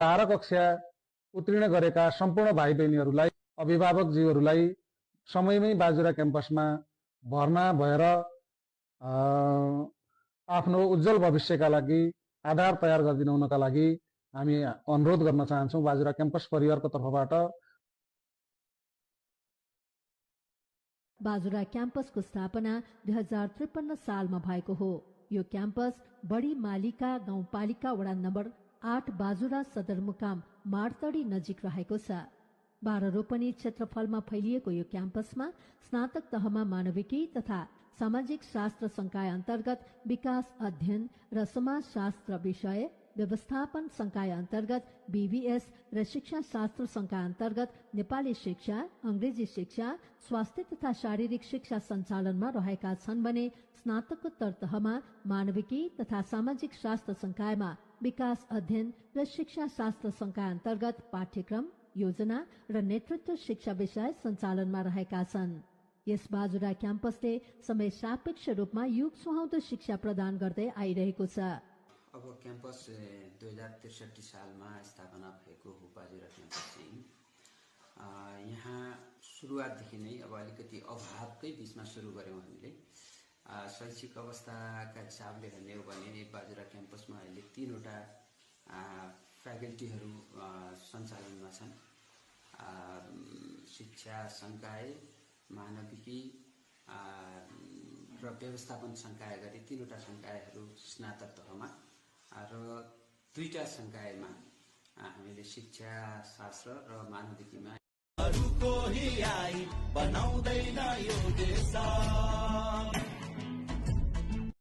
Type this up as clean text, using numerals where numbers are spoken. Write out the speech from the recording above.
12 कक्षा उत्तीर्ण गरेका सम्पूर्ण भाइ बहिनीहरूलाई अभिभावकज्यूहरूलाई समयमै बाजुरा क्याम्पसमा भर्ना भएर आफ्नो उज्जवल भविष्यका लागि आधार तयार गरिदिनुका लागि हामी अनुरोध गर्न चाहन्छौँ बाजुरा क्याम्पस परिवारको तर्फबाट। बाजुरा क्याम्पसको स्थापना 2053 सालमा भएको हो। यो क्याम्पस बढी मालिका गाउँपालिका वडा नम्बर 8 बाजुरा सदरमुकाम मारतडी नजिक रहेको छ। 12 रोपनी क्षेत्रफलमा फैलिएको यो क्याम्पसमा स्नातक तहमा मानविकी तथा सामाजिक शास्त्र संकाय अन्तर्गत विकास अध्ययन र समाजशास्त्र विषय, व्यवस्थापन संकाय अन्तर्गत बीबीएस र शिक्षा शास्त्र संकाय अन्तर्गत नेपाली शिक्षा, अंग्रेजी शिक्षा, स्वास्थ्य तथा शारीरिक शिक्षा सञ्चालनमा रहेका छन् भने स्नातकोत्तर तहमा मानविकी तथा सामाजिक शास्त्र संकायमा विकास अध्ययन र शिक्षा शास्त्र संकाय अन्तर्गत पाठ्यक्रम, योजना र नेतृत्व शिक्षा विषय सञ्चालनमा रहेका छन्। यस बाजुरा क्याम्पसले समय सापेक्ष रूपमा युग सुहाउँदो शिक्षा प्रदान गर्दै आइरहेको छ। अब क्याम्पस 2063 सालमा स्थापना भएको हो बाजुरा क्याम्पस चाहिँ। यहाँ सुरुवातदेखि नै अब अलिकति अभावकै बीचमा सुरु गर्यौँ हामीले। शैक्षिक अवस्थाका हिसाबले हेर्ने हो भने बाजुरा क्याम्पसमा अहिले 3वटा फ्याकल्टीहरू सञ्चालनमा छन्। शिक्षा संकाय, मानविकी र व्यवस्थापन संकाय गरी 3वटा संकायहरू स्नातक तहमा र 2टा संकायमा हामीले शिक्षा शास्त्र र मानविकीमा बनाउँदैन यो देश।